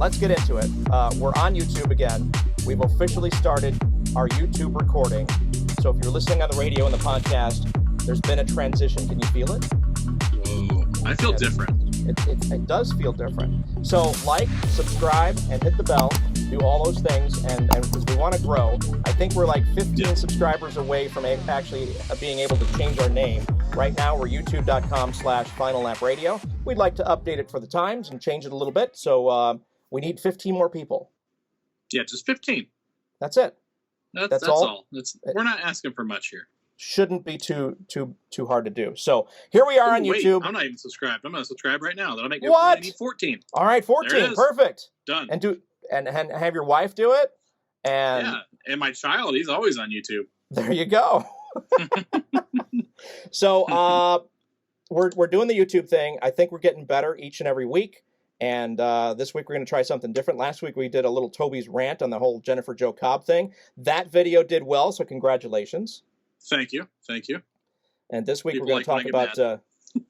let's get into it. We're on YouTube again. We've officially started our YouTube recording. So if you're listening on the radio and the podcast, there's been a transition. Can you feel it? Whoa, I feel different. It does feel different. So like, subscribe, and hit the bell. Do all those things, and because we want to grow. I think we're like 15 subscribers away from actually being able to change our name. Right now, we're youtube.com/Final Lap Radio. We'd like to update it for the times and change it a little bit. So we need 15 more people. Yeah, just 15. That's it. That's all. We're not asking for much here. Shouldn't be too hard to do. So here we are on YouTube. I'm not even subscribed. I'm going to subscribe right now. That'll make it what? 14. All right, 14. Perfect. Done. And have your wife do it. And yeah, and my child, he's always on YouTube. There you go. So we're doing the YouTube thing. I think we're getting better each and every week. And this week we're going to try something different. Last week we did a little Toby's rant on the whole Jennifer Jo Cobb thing. That video did well, so congratulations. Thank you. And this week we're going to talk about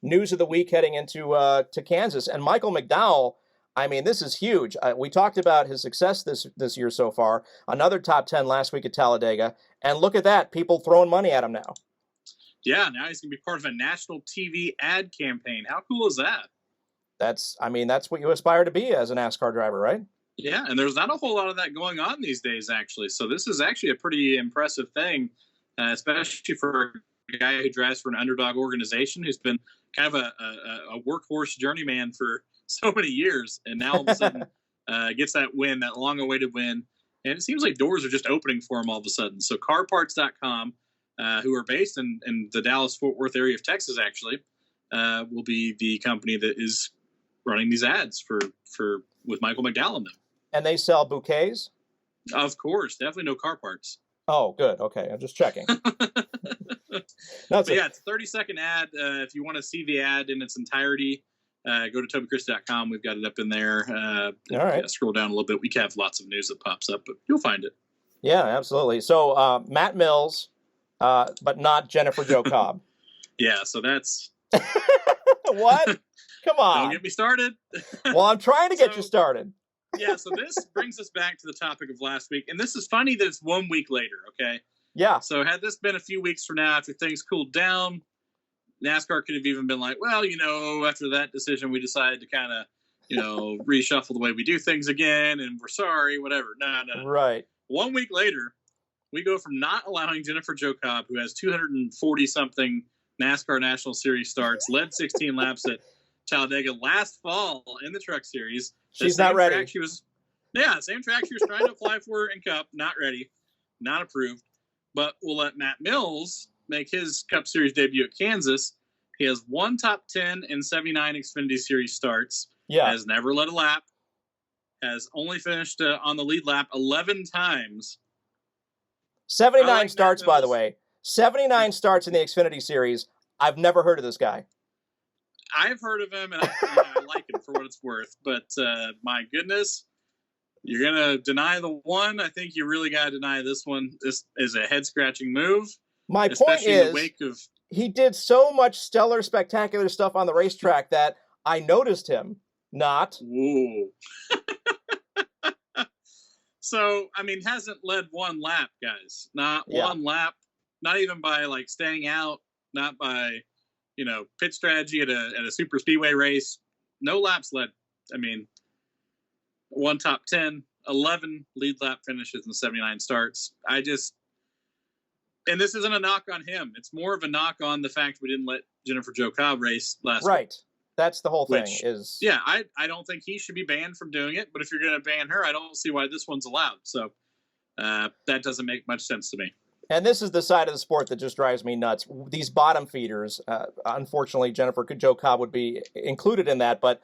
news of the week heading into to Kansas. And Michael McDowell, I mean, this is huge. We talked about his success this year so far. Another top 10 last week at Talladega. And look at that, people throwing money at him now. Yeah, now he's going to be part of a national TV ad campaign. How cool is that? That's what you aspire to be as a NASCAR driver, right? Yeah, and there's not a whole lot of that going on these days, actually. So this is actually a pretty impressive thing, especially for a guy who drives for an underdog organization who's been kind of a workhorse journeyman for so many years, and now all of a sudden gets that win, that long-awaited win. And it seems like doors are just opening for him all of a sudden. So CarParts.com, who are based in the Dallas-Fort Worth area of Texas, actually, will be the company that is running these ads with Michael McDowell in them. And they sell bouquets? Of course. Definitely no car parts. Oh, good. Okay. I'm just checking. Yeah, it's a 30-second ad. If you want to see the ad in its entirety, go to TobyChris.com. We've got it up in there. All right. Scroll down a little bit. We can have lots of news that pops up, but you'll find it. Yeah, absolutely. So Matt Mills, but not Jennifer Jo Cobb. Yeah, so that's... What? Come on. Don't get me started. Well, I'm trying to get you started. Yeah, so this brings us back to the topic of last week. And this is funny that it's 1 week later, okay? Yeah. So had this been a few weeks from now after things cooled down, NASCAR could have even been like, well, after that decision, we decided to kind of, reshuffle the way we do things again, and we're sorry, whatever. No. Right. 1 week later, we go from not allowing Jennifer Jo Cobb, who has 240-something NASCAR National Series starts, led 16 laps at Talladega last fall in the Truck Series. She's not ready. Same track she was trying to apply for in Cup. Not ready. Not approved. But we'll let Matt Mills make his Cup Series debut at Kansas. He has one top 10 in 79 Xfinity Series starts. Yeah. Has never led a lap. Has only finished on the lead lap 11 times. 79 starts, by the way. 79 starts in the Xfinity Series. I've never heard of this guy. I've heard of him, and I like him for what it's worth. But my goodness, you're going to deny the one. I think you really got to deny this one. This is a head-scratching move. My point is, in the wake of... he did so much stellar, spectacular stuff on the racetrack that I noticed him not. Whoa. So, hasn't led one lap, guys. Not one lap. Not even by, staying out. Not by... pit strategy at a super speedway race. No laps led. One top 10, 11 lead lap finishes and 79 starts. And this isn't a knock on him. It's more of a knock on the fact we didn't let Jennifer Jo Cobb race last week. Right. That's the whole thing. I don't think he should be banned from doing it, but if you're going to ban her, I don't see why this one's allowed. So that doesn't make much sense to me. And this is the side of the sport that just drives me nuts. These bottom feeders, unfortunately, Jennifer Jo Cobb would be included in that. But,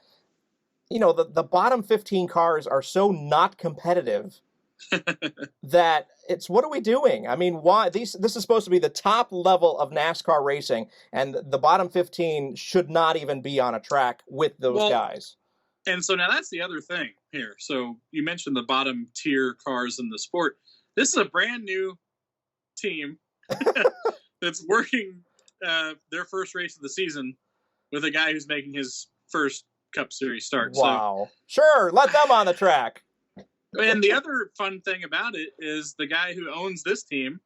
the bottom 15 cars are so not competitive that it's, what are we doing? Why? This is supposed to be the top level of NASCAR racing, and the bottom 15 should not even be on a track with those guys. And so now that's the other thing here. So you mentioned the bottom tier cars in the sport. This is a brand new team that's working their first race of the season with a guy who's making his first Cup Series start. Wow. Sure, let them on the track. And the other fun thing about it is the guy who owns this team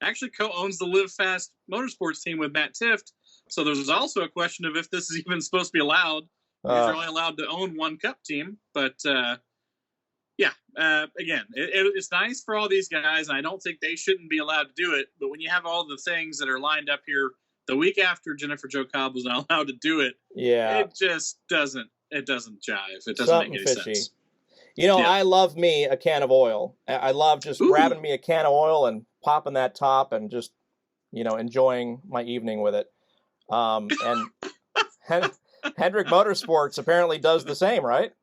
actually co-owns the Live Fast Motorsports team with Matt Tifft. So there's also a question of if this is even supposed to be allowed. You're only allowed to own one Cup team. But, again, it's nice for all these guys, and I don't think they shouldn't be allowed to do it. But when you have all the things that are lined up here the week after Jennifer Jo Cobb was not allowed to do it, it just doesn't jive. It doesn't make any sense. I love me a can of oil. I love just grabbing me a can of oil and popping that top and just, enjoying my evening with it. And Hendrick Motorsports apparently does the same, right?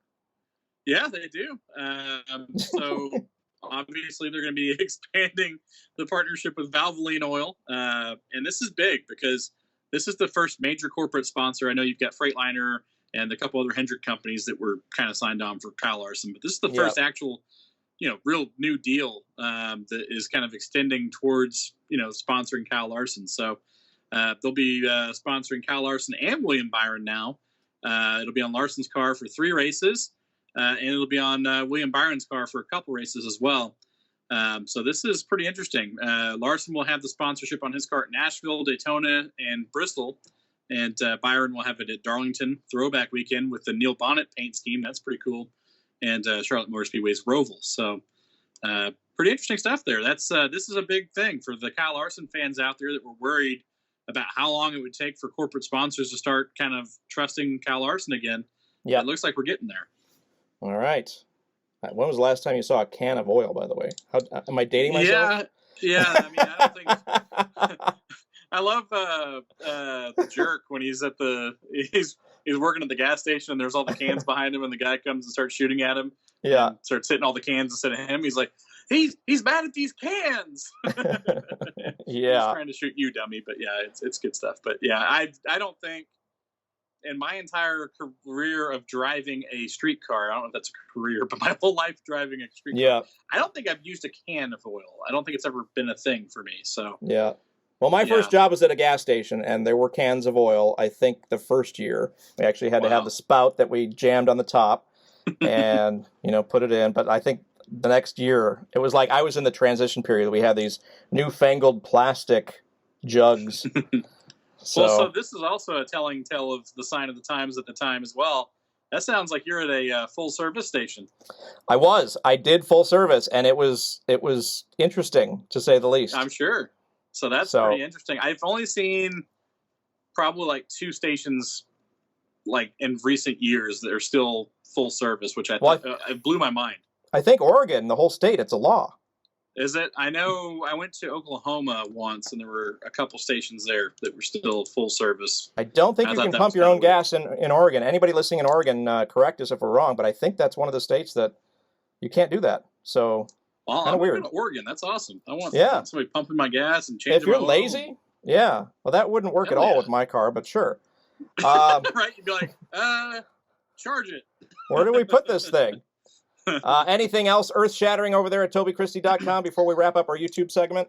Yeah, they do. So obviously they're going to be expanding the partnership with Valvoline Oil. And this is big because this is the first major corporate sponsor. I know you've got Freightliner and a couple other Hendrick companies that were kind of signed on for Kyle Larson. But this is the first actual, real new deal that is kind of extending towards, sponsoring Kyle Larson. So they'll be sponsoring Kyle Larson and William Byron now. It'll be on Larson's car for 3 races, and it'll be on William Byron's car for a couple races as well. So this is pretty interesting. Larson will have the sponsorship on his car at Nashville, Daytona, and Bristol. And Byron will have it at Darlington Throwback Weekend with the Neil Bonnet paint scheme. That's pretty cool. And Charlotte Motor Speedway's Roval. So pretty interesting stuff there. This is a big thing for the Kyle Larson fans out there that were worried about how long it would take for corporate sponsors to start kind of trusting Kyle Larson again. Yeah, it looks like we're getting there. All right. When was the last time you saw a can of oil, by the way? Am I dating myself? Yeah. I mean, I don't think... I love the jerk when he's working at the gas station and there's all the cans behind him and the guy comes and starts shooting at him. Yeah. And starts hitting all the cans instead of him. He's like, he's mad at these cans. Yeah. He's trying to shoot you, dummy. But yeah, it's good stuff. But yeah, I don't think in my entire career of driving a street car, I don't know if that's a career, but my whole life driving a street car, I don't think I've used a can of oil. I don't think it's ever been a thing for me. So yeah. Well, my first job was at a gas station, and there were cans of oil. I think the first year we actually had to have the spout that we jammed on the top and, put it in. But I think the next year, it was like I was in the transition period. We had these newfangled plastic jugs. So this is also a telling tale of the sign of the times at the time as well. That sounds like you're at a full-service station. I did full service, and it was interesting, to say the least. I'm sure. So that's pretty interesting. I've only seen probably like 2 stations like in recent years that are still full service, which I thought it blew my mind. I think Oregon, the whole state, it's a law. Is it? I know I went to Oklahoma once and there were a couple stations there that were still full service. I don't think you can pump your own gas in Oregon. Anybody listening in Oregon, correct us if we're wrong, but I think that's one of the states that you can't do that. So... Well, I'm going to Oregon. That's awesome. I want somebody pumping my gas and changing. If you're lazy, well, that wouldn't work at all with my car, but sure. Right? You'd be like, charge it. Where do we put this thing? Anything else earth-shattering over there at TobyChristie.com before we wrap up our YouTube segment?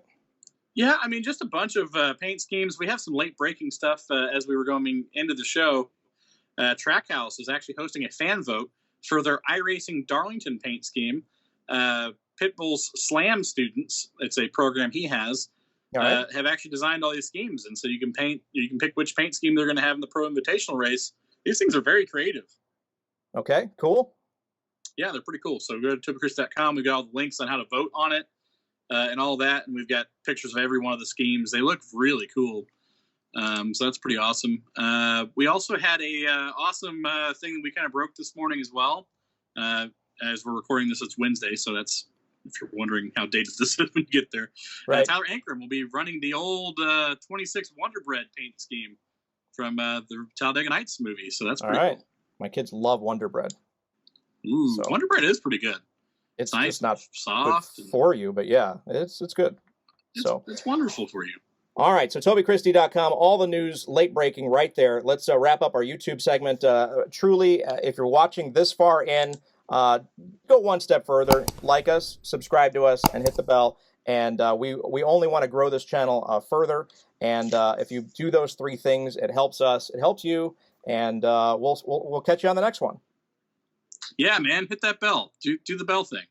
Yeah, I mean, just a bunch of paint schemes. We have some late-breaking stuff as we were going into the show. Trackhouse is actually hosting a fan vote for their iRacing Darlington paint scheme. Pitbull's Slam students, it's a program he has, have actually designed all these schemes. And so you can pick which paint scheme they're going to have in the Pro Invitational race. These things are very creative. Okay, cool. Yeah, they're pretty cool. So go to TobyChris.com. We've got all the links on how to vote on it and all that. And we've got pictures of every one of the schemes. They look really cool. So that's pretty awesome. We also had a awesome thing that we kind of broke this morning as well. As we're recording this, it's Wednesday, so that's, if you're wondering how dated this is when you get there. Right. Tyler Ankrum will be running the old 26 Wonder Bread paint scheme from the Talladega Nights movie, so that's pretty cool. My kids love Wonder Bread. Ooh, so. Wonder Bread is pretty good. It's nice, just not soft good for you, but yeah, it's good. It's wonderful for you. All right, so TobyChristie.com, all the news, late breaking right there. Let's wrap up our YouTube segment. Truly, if you're watching this far in, go one step further, like us, subscribe to us, and hit the bell. And we only want to grow this channel further. And if you do those 3 things, it helps us, it helps you, and we'll catch you on the next one. Yeah, man, hit that bell. Do the bell thing.